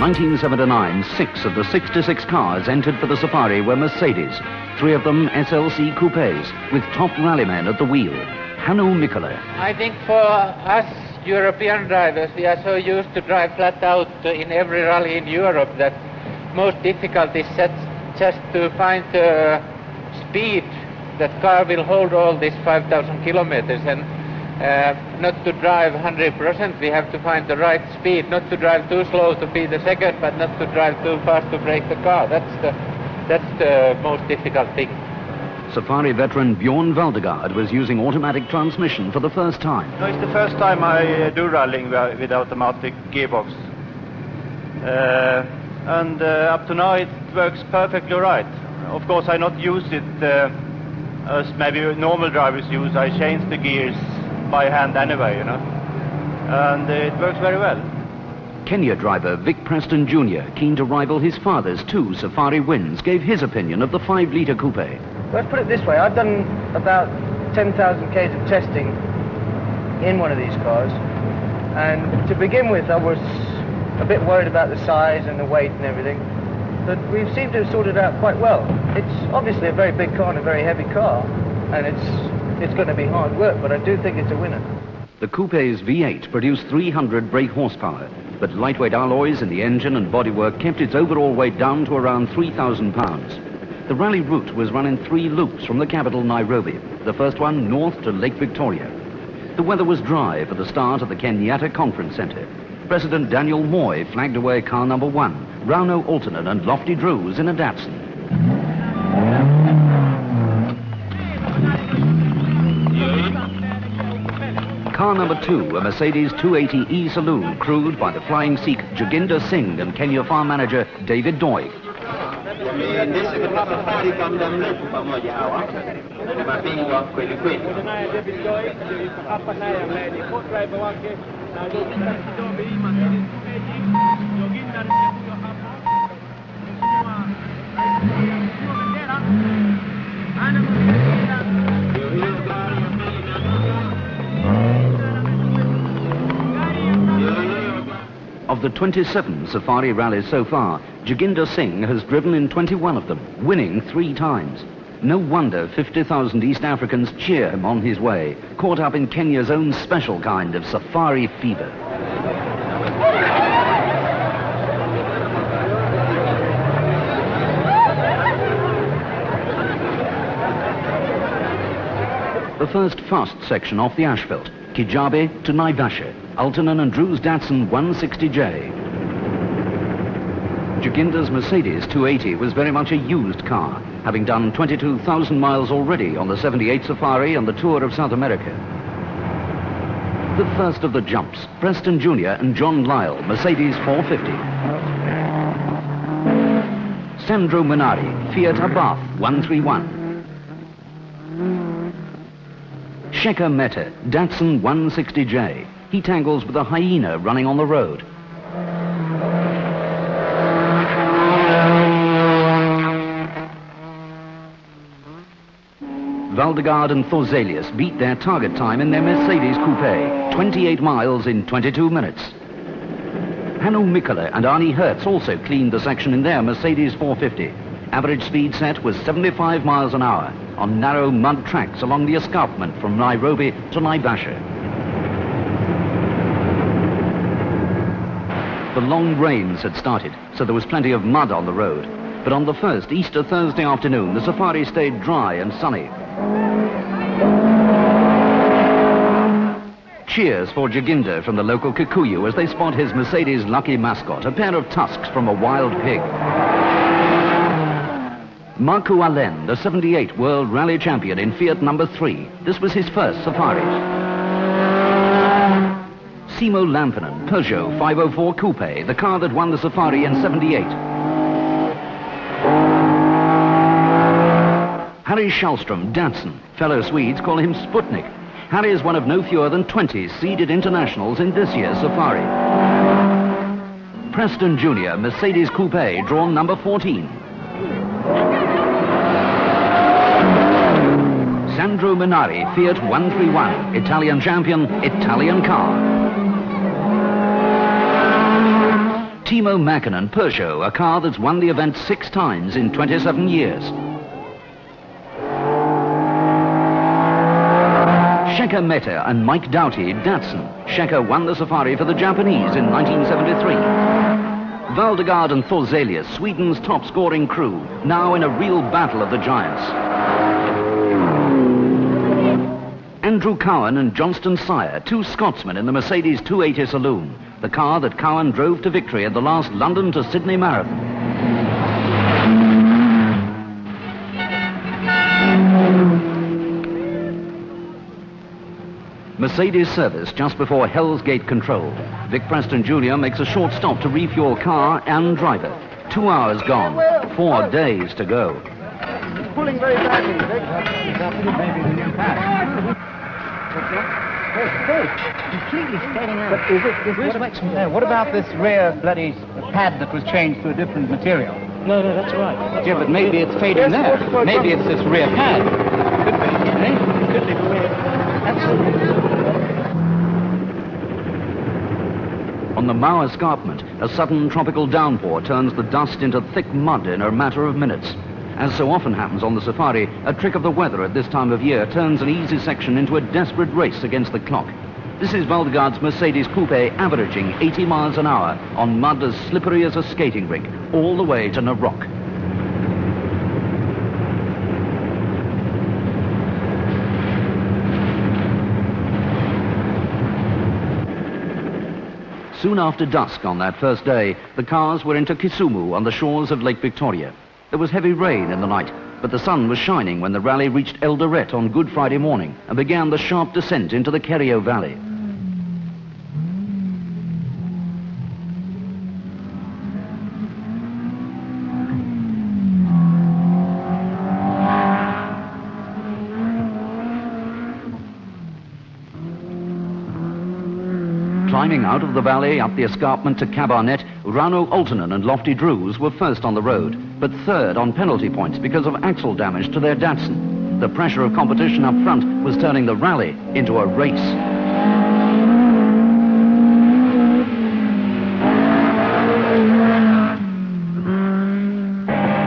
1979, 6 of the 66 cars entered for the safari were Mercedes, 3 of them SLC coupes, with top rallymen at the wheel. Hannu, Mikkola. I think for us European drivers, we are so used to drive flat out in every rally in Europe that most difficult is just to find the speed that car will hold all these 5,000 kilometers, and not to drive 100%, we have to find the right speed, not to drive too slow to be the second, but not to drive too fast to break the car. That's the most difficult thing. Safari veteran Björn Waldegård was using automatic transmission for the first time. No, it's the first time I do rallying with automatic gearbox. And up to now it works perfectly right. Of course I not use it as maybe normal drivers use. I change the gears by hand anyway, you know. And it works very well. Kenya driver Vic Preston Jr., keen to rival his father's 2 safari wins, gave his opinion of the 5-litre coupe. Let's put it this way, I've done about 10,000 k's of testing in one of these cars, and to begin with I was a bit worried about the size and the weight and everything, but we seem to have sorted it out quite well. It's obviously a very big car and a very heavy car, and it's going to be hard work, but I do think it's a winner. The coupe's V8 produced 300 brake horsepower, but lightweight alloys in the engine and bodywork kept its overall weight down to around 3,000 pounds. The rally route was run in 3 loops from the capital Nairobi, the first one north to Lake Victoria. The weather was dry for the start at the Kenyatta Conference Centre. President Daniel Moy flagged away car number 1, Rauno Altonen and Lofty Drews in a Datsun. Car number 2, a Mercedes 280E Saloon, crewed by the flying Sikh Joginder Singh and Kenya farm manager David Doig. Of the 27 safari rallies so far, Joginder Singh has driven in 21 of them, winning 3 times. No wonder 50,000 East Africans cheer him on his way, caught up in Kenya's own special kind of safari fever. The first fast section off the asphalt, Kijabe to Naivasha, Altonen and Drew's Datsun 160J. Joginder's Mercedes 280 was very much a used car, having done 22,000 miles already on the 78 Safari and the tour of South America. The first of the jumps, Preston Jr. and John Lyle, Mercedes 450. Sandro Munari, Fiat Abarth 131. Shekhar Mehta, Datsun 160J. He tangles with a hyena running on the road. Waldegård and Thorszelius beat their target time in their Mercedes Coupé, 28 miles in 22 minutes. Hannu, Mikkola and Arne Hertz also cleaned the section in their Mercedes 450. Average speed set was 75 miles an hour on narrow mud tracks along the escarpment from Nairobi to Naivasha. The long rains had started, so there was plenty of mud on the road. But on the first Easter Thursday afternoon, the safari stayed dry and sunny. Cheers for Joginder from the local Kikuyu as they spot his Mercedes lucky mascot, a pair of tusks from a wild pig. Markku Alén, the 78 World Rally Champion in Fiat number 3. This was his first safari. Simo Lampinen, Peugeot 504 Coupé, the car that won the safari in 78. Harry Schallström, Datsun. Fellow Swedes call him Sputnik. Harry is one of no fewer than 20 seeded internationals in this year's safari. Preston Jr., Mercedes Coupé, drawn number 14. Sandro Munari, Fiat 131, Italian champion, Italian car. Timo Mäkinen Peugeot, a car that's won the event 6 times in 27 years. Shekhar Mehta and Mike Doughty Datsun. Shekhar won the safari for the Japanese in 1973. Waldegård and Thorszelius, Sweden's top-scoring crew, now in a real battle of the giants. Andrew Cowan and Johnston Sire, 2 Scotsmen in the Mercedes 280 Saloon, the car that Cowan drove to victory at the last London to Sydney Marathon. Mercedes service just before Hell's Gate control. Vic Preston Jr. makes a short stop to refuel car and driver. 2 hours gone, 4 days to go. It's pulling very badly, Vic. Maybe the new pad. Completely spreading out. But is it, what about this rear bloody pad that was changed to a different material? No, that's right. Yeah, but maybe it's fading there. Maybe it's this rear pad. Could be, eh? Could be the rear. Absolutely. On the Mao escarpment, a sudden tropical downpour turns the dust into thick mud in a matter of minutes. As so often happens on the safari, a trick of the weather at this time of year turns an easy section into a desperate race against the clock. This is Waldegård's Mercedes Coupé averaging 80 miles an hour on mud as slippery as a skating rink, all the way to Narok. Soon after dusk on that first day, the cars were into Kisumu on the shores of Lake Victoria. There was heavy rain in the night, but the sun was shining when the rally reached Eldoret on Good Friday morning and began the sharp descent into the Kerio Valley. Climbing out of the valley up the escarpment to Cabarnet, Rauno Oltonen and Lofty Drews were first on the road, but third on penalty points because of axle damage to their Datsun. The pressure of competition up front was turning the rally into a race.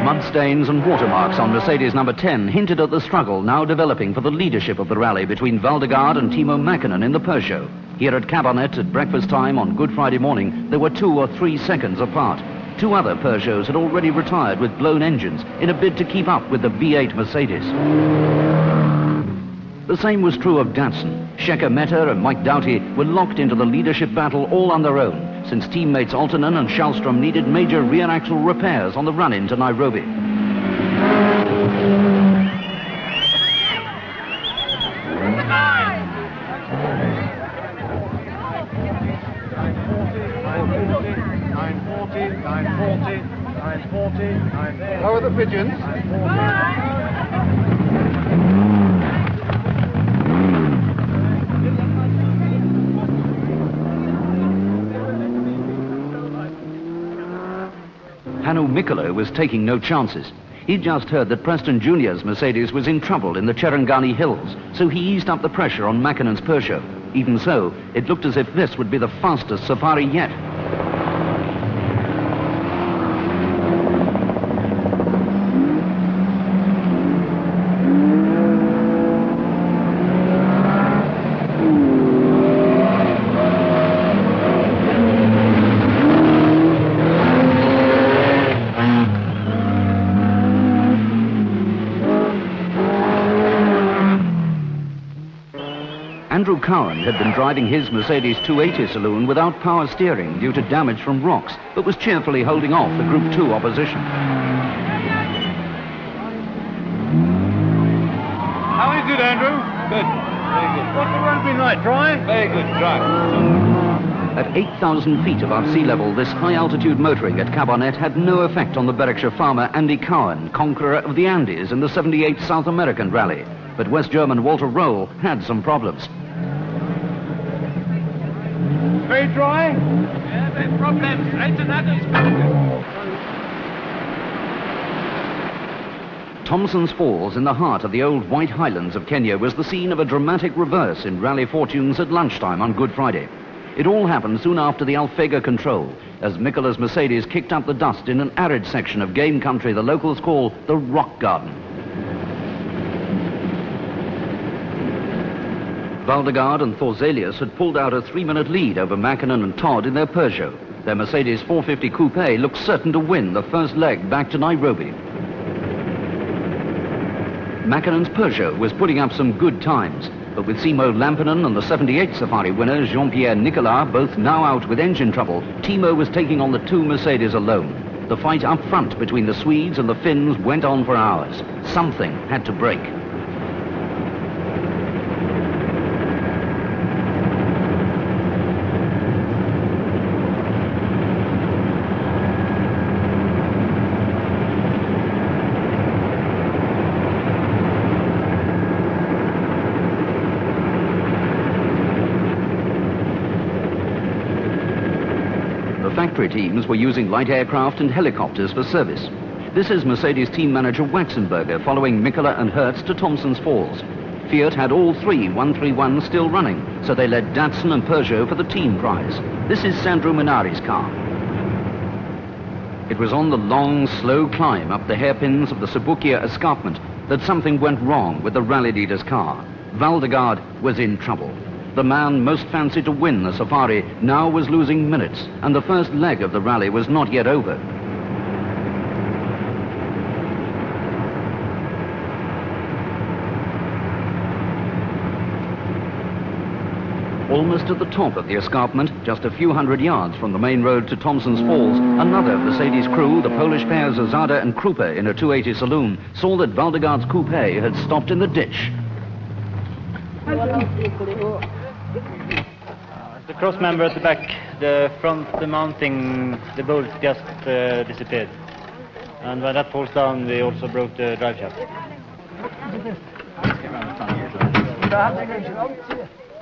Mud stains and watermarks on Mercedes number 10 hinted at the struggle now developing for the leadership of the rally between Waldegård and Timo Mäkinen in the Peugeot. Here at Cabarnet at breakfast time on Good Friday morning, there were 2 or 3 seconds apart. 2 other Peugeots had already retired with blown engines in a bid to keep up with the V8 Mercedes. The same was true of Datsun. Shekhar Mehta and Mike Doughty were locked into the leadership battle all on their own, since teammates Oltonen and Schallstrom needed major rear axle repairs on the run-in to Nairobi. Lower the pigeons. Hannu Mikkola was taking no chances. He'd just heard that Preston Jr.'s Mercedes was in trouble in the Cherangani Hills, so he eased up the pressure on Mäkinen's Peugeot. Even so, it looked as if this would be the fastest safari yet. Andrew Cowan had been driving his Mercedes 280 Saloon without power steering due to damage from rocks, but was cheerfully holding off the Group 2 opposition. How is it, Andrew? Good. Very good. What's the run been like? Dry? Very good. Dry. At 8,000 feet above sea level, this high-altitude motoring at Cabarnet had no effect on the Berkshire farmer Andy Cowan, conqueror of the Andes in the '78 South American Rally. But West German Walter Röhrl had some problems. Very dry? Yeah, no problems. Right to that is very good. Thompson's Falls, in the heart of the old White Highlands of Kenya, was the scene of a dramatic reverse in rally fortunes at lunchtime on Good Friday. It all happened soon after the Alfega control, as Mikkola's Mercedes kicked up the dust in an arid section of game country the locals call the Rock Garden. Waldegård and Thorszelius had pulled out a 3-minute lead over Mäkinen and Todd in their Peugeot. Their Mercedes 450 Coupé looked certain to win the first leg back to Nairobi. Mäkinen's Peugeot was putting up some good times, but with Simo Lampinen and the 78 Safari winner Jean-Pierre Mikkola both now out with engine trouble, Timo was taking on the two Mercedes alone. The fight up front between the Swedes and the Finns went on for hours. Something had to break. Factory teams were using light aircraft and helicopters for service. This is Mercedes team manager Waxenberger following Mikkola and Hertz to Thompson's Falls. Fiat had all three 131s still running, so they led Datsun and Peugeot for the team prize. This is Sandro Munari's car. It was on the long, slow climb up the hairpins of the Subukia escarpment that something went wrong with the rally leader's car. Waldegård was in trouble. The man most fancied to win the Safari now was losing minutes, and the first leg of the rally was not yet over. Almost at the top of the escarpment, just a few hundred yards from the main road to Thompson's Falls, another Mercedes crew, the Polish pairs Zada and Krupa in a 280 saloon, saw that Waldegård's Coupé had stopped in the ditch. The cross member at the back, the front, the mounting, the bolt just disappeared. And when that falls down, we also broke the drive shaft.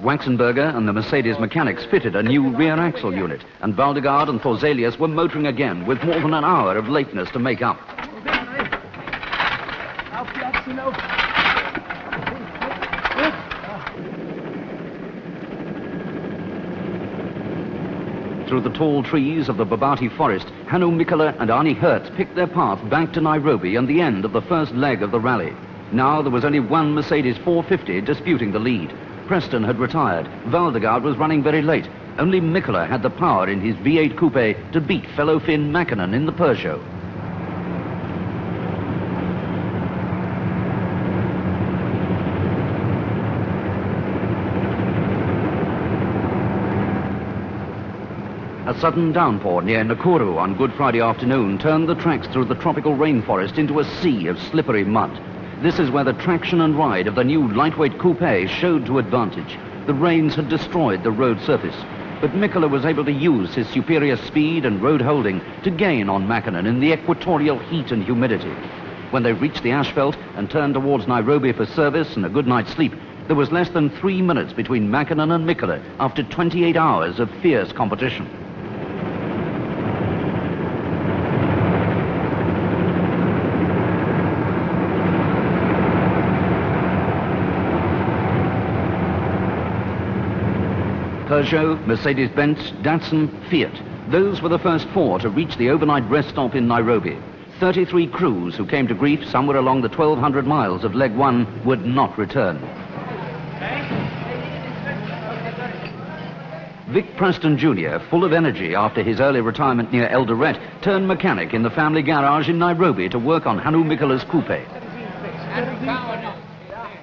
Waxenberger and the Mercedes mechanics fitted a new rear axle unit, and Waldegård and Thorszelius were motoring again with more than an hour of lateness to make up. Through the tall trees of the Babati forest, Hannu, Mikkola and Arne Hertz picked their path back to Nairobi and the end of the first leg of the rally. Now there was only one Mercedes 450 disputing the lead. Preston had retired. Waldegård was running very late. Only Mikkola had the power in his V8 Coupé to beat fellow Finn Mäkinen in the Peugeot. A sudden downpour near Nakuru on Good Friday afternoon turned the tracks through the tropical rainforest into a sea of slippery mud. This is where the traction and ride of the new lightweight Coupé showed to advantage. The rains had destroyed the road surface, but Mikkola was able to use his superior speed and road holding to gain on Mäkinen in the equatorial heat and humidity. When they reached the asphalt and turned towards Nairobi for service and a good night's sleep, there was less than 3 minutes between Mäkinen and Mikkola after 28 hours of fierce competition. Peugeot, Mercedes-Benz, Datsun, Fiat. Those were the first four to reach the overnight rest stop in Nairobi. 33 crews who came to grief somewhere along the 1,200 miles of leg one would not return. Vic Preston Jr., full of energy after his early retirement near Eldoret, turned mechanic in the family garage in Nairobi to work on Hannu Mikkola's Coupé.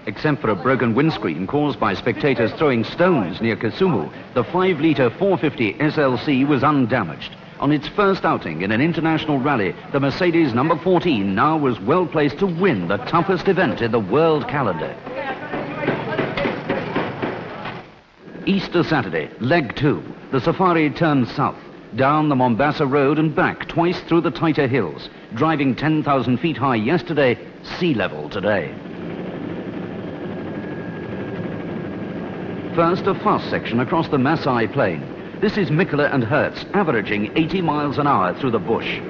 Except for a broken windscreen caused by spectators throwing stones near Kisumu, the 5-litre 450 SLC was undamaged. On its first outing in an international rally, the Mercedes number 14 now was well placed to win the toughest event in the world calendar. Easter Saturday, leg 2. The Safari turned south, down the Mombasa Road and back twice through the tighter hills, driving 10,000 feet high yesterday, sea level today. First, a fast section across the Masai Plain. This is Mikkola and Hertz, averaging 80 miles an hour through the bush.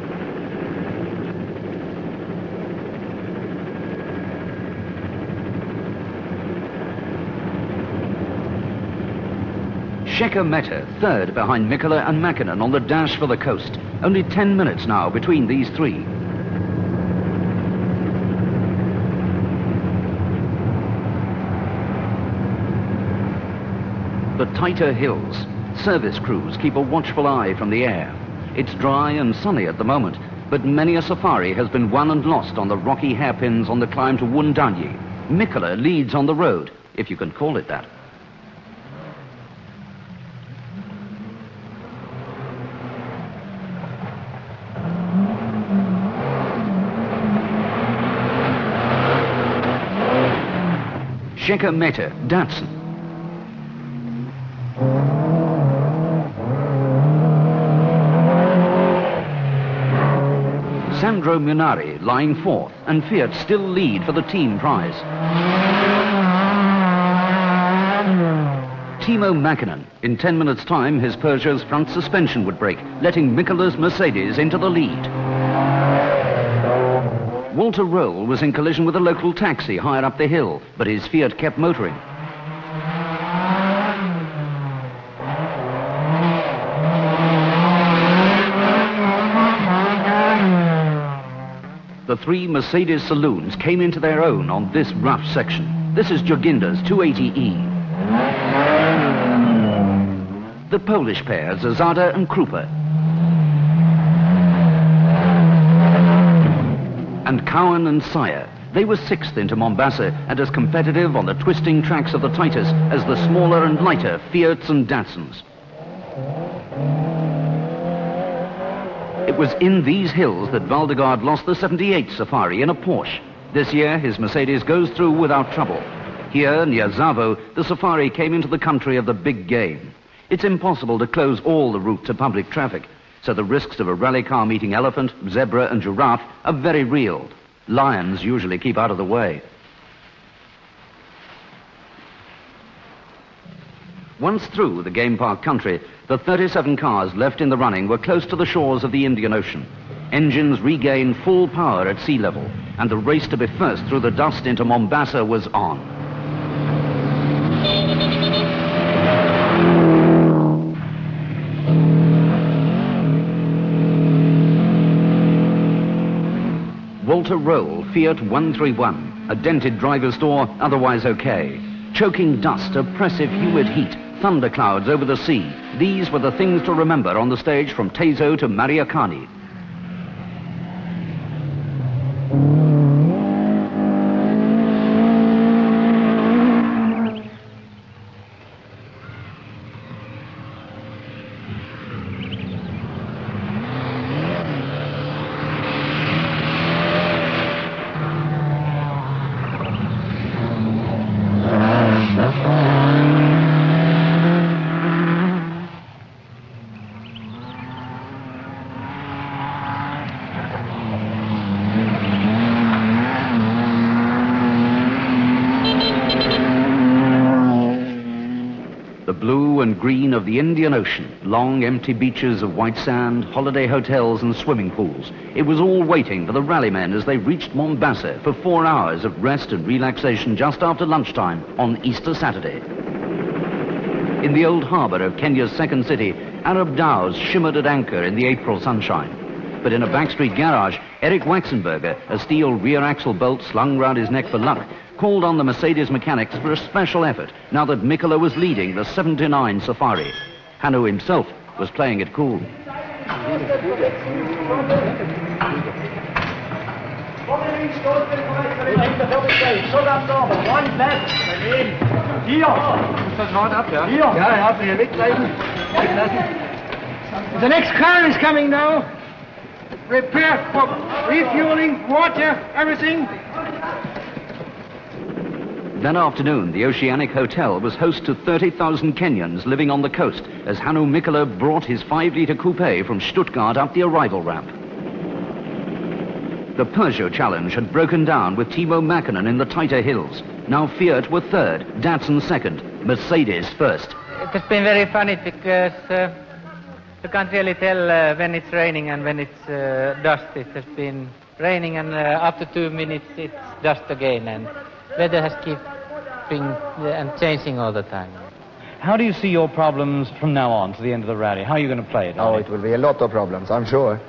Meta, third behind Mikkola and Mäkinen on the dash for the coast. Only 10 minutes now between these three. The tighter hills. Service crews keep a watchful eye from the air. It's dry and sunny at the moment, but many a safari has been won and lost on the rocky hairpins on the climb to Wundanyi. Mikkola leads on the road, if you can call it that. Meta, Datsun. Sandro Munari lying fourth, and Fiat still lead for the team prize. Timo Mäkinen. In 10 minutes' time, his Peugeot's front suspension would break, letting Mikkola's Mercedes into the lead. Röhrl was in collision with a local taxi higher up the hill, but his Fiat kept motoring. The three Mercedes saloons came into their own on this rough section. This is Joginda's 280E. The Polish pair, Zazada and Krupa. And Cowan and Sire. They were sixth into Mombasa and as competitive on the twisting tracks of the Titus as the smaller and lighter Fiats and Datsuns. It was in these hills that Waldegård lost the 78 Safari in a Porsche. This year, his Mercedes goes through without trouble. Here, near Zavo, the Safari came into the country of the big game. It's impossible to close all the route to public traffic, so the risks of a rally car meeting elephant, zebra and giraffe are very real. Lions usually keep out of the way. Once through the game park country, the 37 cars left in the running were close to the shores of the Indian Ocean. Engines regained full power at sea level, and the race to be first through the dust into Mombasa was on. Röhrl, Fiat 131, a dented driver's door, otherwise okay. Choking dust, oppressive humid heat, thunderclouds over the sea. These were the things to remember on the stage from Tezo to Mariakani. Green of the Indian Ocean, long empty beaches of white sand, holiday hotels and swimming pools. It was all waiting for the rallymen as they reached Mombasa for 4 hours of rest and relaxation just after lunchtime on Easter Saturday. In the old harbour of Kenya's second city, Arab dhows shimmered at anchor in the April sunshine. But in a backstreet garage, Eric Waxenberger, a steel rear axle bolt slung round his neck for luck, called on the Mercedes mechanics for a special effort now that Mikkola was leading the 79 Safari. Hannu himself was playing it cool. The next car is coming now. Prepare for refueling, water, everything. That afternoon, the Oceanic Hotel was host to 30,000 Kenyans living on the coast as Hannu Mikkola brought his 5-litre Coupé from Stuttgart up the arrival ramp. The Peugeot challenge had broken down with Timo Mäkinen in the tighter hills. Now Fiat were third, Datsun second, Mercedes first. It has been very funny because you can't really tell when it's raining and when it's dust. It has been raining and after 2 minutes it's dust again, and weather has keeping and changing all the time. How do you see your problems from now on to the end of the rally? How are you going to play it? Oh, it will be a lot of problems, I'm sure.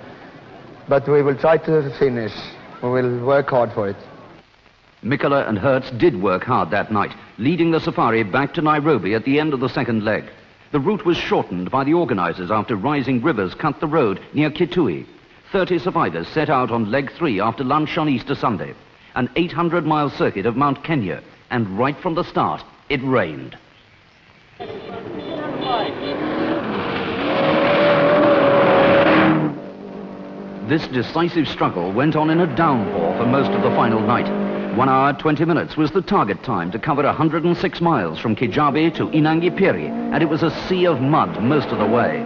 But we will try to finish. We will work hard for it. Mikkola and Hertz did work hard that night, leading the safari back to Nairobi at the end of the second leg. The route was shortened by the organisers after rising rivers cut the road near Githu. 30 survivors set out on leg 3 after lunch on Easter Sunday. An 800-mile circuit of Mount Kenya, and right from the start, it rained. This decisive struggle went on in a downpour for most of the final night. 1 hour, 20 minutes was the target time to cover 106 miles from Kijabe to Inangipiri, and it was a sea of mud most of the way.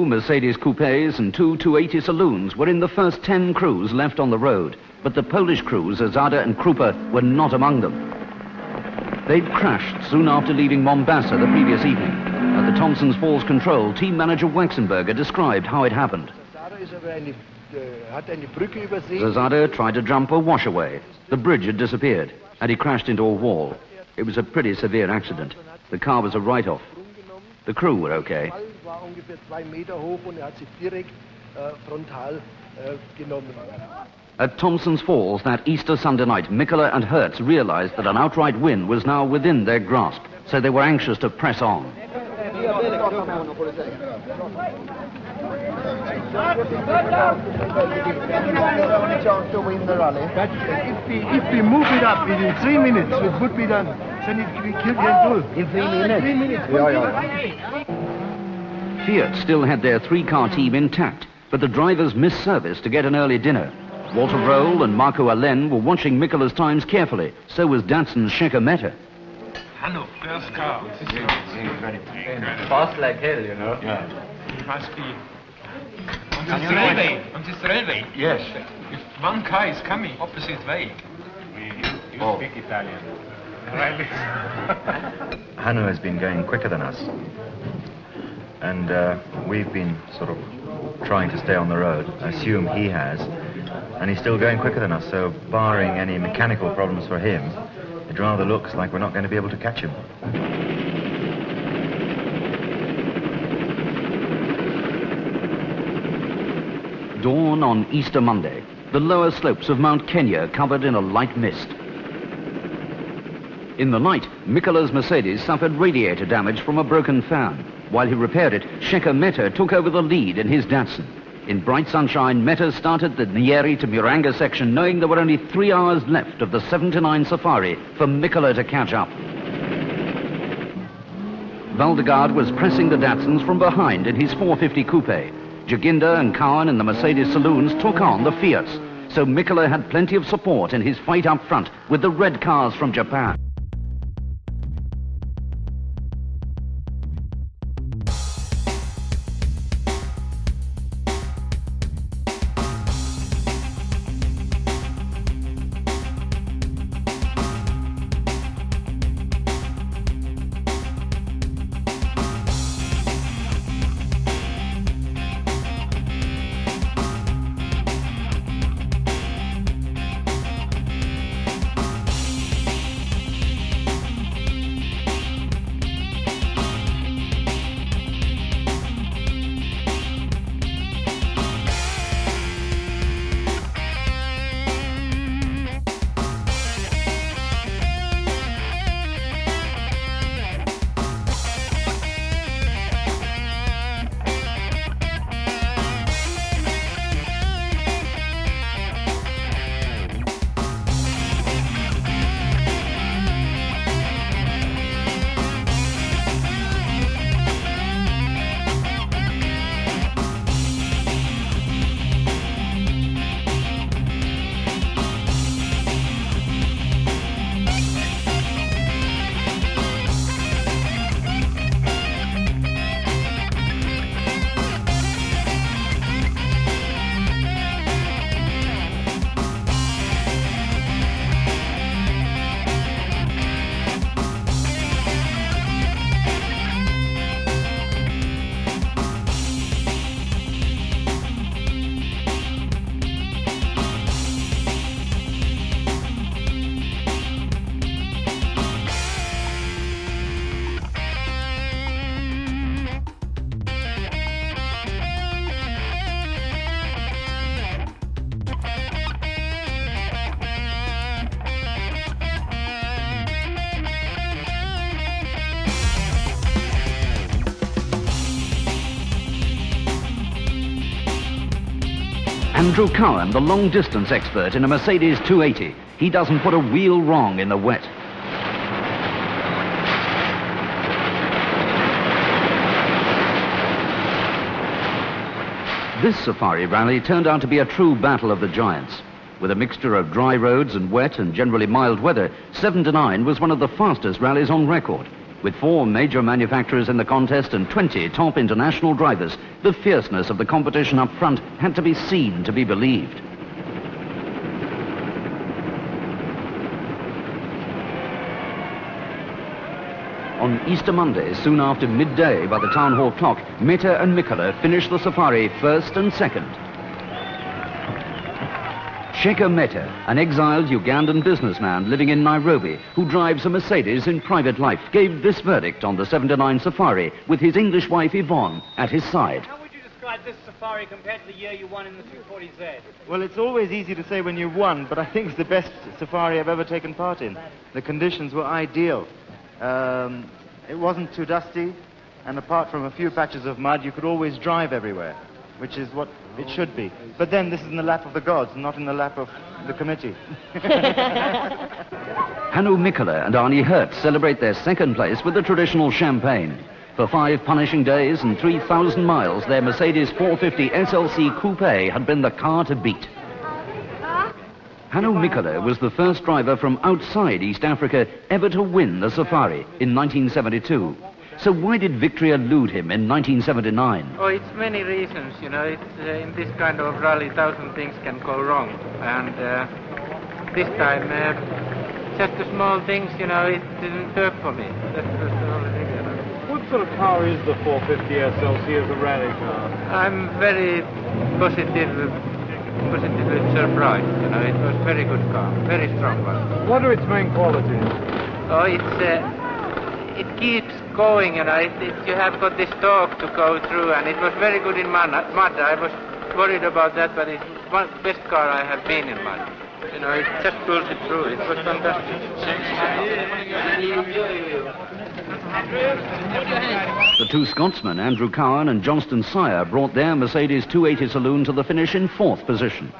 Mercedes coupes and 2 280 saloons were in the first 10 crews left on the road, but the Polish crews, Zasada and Krupa, were not among them. They'd crashed soon after leaving Mombasa the previous evening. At the Thompson's Falls control, team manager Waxenberger described how it happened. Zasada tried to jump a washaway. The bridge had disappeared, and he crashed into a wall. It was a pretty severe accident. The car was a write-off. The crew were okay. At Thompson's Falls that Easter Sunday night, Mikkola and Hertz realized that an outright win was now within their grasp, so they were anxious to press on. If we move it up within 3 minutes, it would be done. Then we kill the in 3 minutes? 3 minutes. Fiat still had their 3-car team intact, but the drivers missed service to get an early dinner. Walter Röhrl and Markku Alén were watching Mikkola's times carefully. So was Datsun's Kivimäki. Hannu, first car. Fast like hell, you know. Yeah. It must be on this railway. Yes. If one car is coming opposite way. You speak Italian. Really? Hannu has been going quicker than us. And we've been sort of trying to stay on the road. I assume he has. And he's still going quicker than us, so barring any mechanical problems for him, it rather looks like we're not going to be able to catch him. Dawn on Easter Monday. The lower slopes of Mount Kenya covered in a light mist. In the night, Mikkola's Mercedes suffered radiator damage from a broken fan. While he repaired it, Kivimäki took over the lead in his Datsun. In bright sunshine, Meta started the Nyeri to Muranga section, knowing there were only 3 hours left of the 7-9 safari for Mikkola to catch up. Waldegård was pressing the Datsuns from behind in his 450 Coupé. Jaginda and Cowan in the Mercedes saloons took on the Fiats, so Mikkola had plenty of support in his fight up front with the red cars from Japan. Andrew Cowan, the long-distance expert in a Mercedes 280. He doesn't put a wheel wrong in the wet. This safari rally turned out to be a true battle of the giants. With a mixture of dry roads and wet and generally mild weather, 7-9 was one of the fastest rallies on record. With 4 major manufacturers in the contest and 20 top international drivers, the fierceness of the competition up front had to be seen to be believed. On Easter Monday, soon after midday by the town hall clock, Meta and Mikkola finished the safari first and second. Shekhar Meta, an exiled Ugandan businessman living in Nairobi who drives a Mercedes in private life, gave this verdict on the 79 safari with his English wife Yvonne at his side. How would you describe this safari compared to the year you won in the 240Z? Well, it's always easy to say when you've won, but I think it's the best safari I've ever taken part in. The conditions were ideal. It wasn't too dusty, and apart from a few patches of mud, you could always drive everywhere, which is what it should be. But then this is in the lap of the gods, not in the lap of the committee. Hannu, Mikkola and Arne Hertz celebrate their second place with the traditional champagne. For 5 punishing days and 3,000 miles, their Mercedes 450 SLC Coupé had been the car to beat. Hannu Mikkola was the first driver from outside East Africa ever to win the safari in 1972. So why did victory elude him in 1979? Oh, it's many reasons, you know. It's in this kind of rally, 1,000 things can go wrong. And this time, just the small things, you know, it didn't work for me. That's the only thing, you know. What sort of car is the 450 SLC as a rally car? I'm very positively surprised, you know. It was very good car, very strong one. What are its main qualities? Oh, it keeps going, you know. You have got this torque to go through, and it was very good in mud. I was worried about that, but it's one best car I have been in mud. You know, it just pulls it through. It was fantastic. The 2 Scotsmen, Andrew Cowan and Johnston Sire, brought their Mercedes 280 saloon to the finish in 4th position.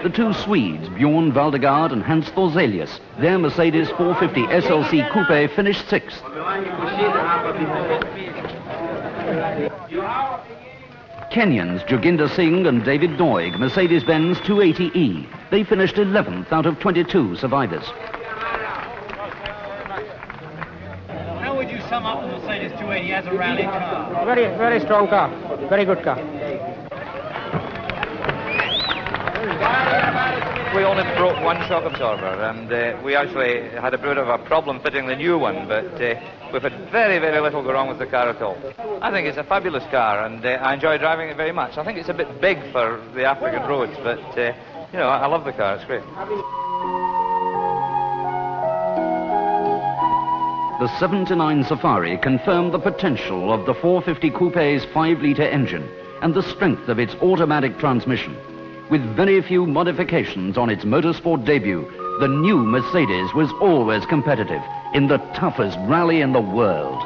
The 2 Swedes, Björn Waldegård and Hans Thorszelius, their Mercedes 450 SLC Coupé finished 6th. Kenyans Joginder Singh and David Doig, Mercedes-Benz 280E. They finished 11th out of 22 survivors. How would you sum up the Mercedes 280 as a rally car? Very strong car. Very good car. We only broke 1 shock absorber, and we actually had a bit of a problem fitting the new one, but we've had very, very little go wrong with the car at all. I think it's a fabulous car, and I enjoy driving it very much. I think it's a bit big for the African roads, but, you know, I love the car. It's great. The 79 Safari confirmed the potential of the 450 Coupé's 5-litre engine and the strength of its automatic transmission. With very few modifications on its motorsport debut, the new Mercedes was always competitive in the toughest rally in the world.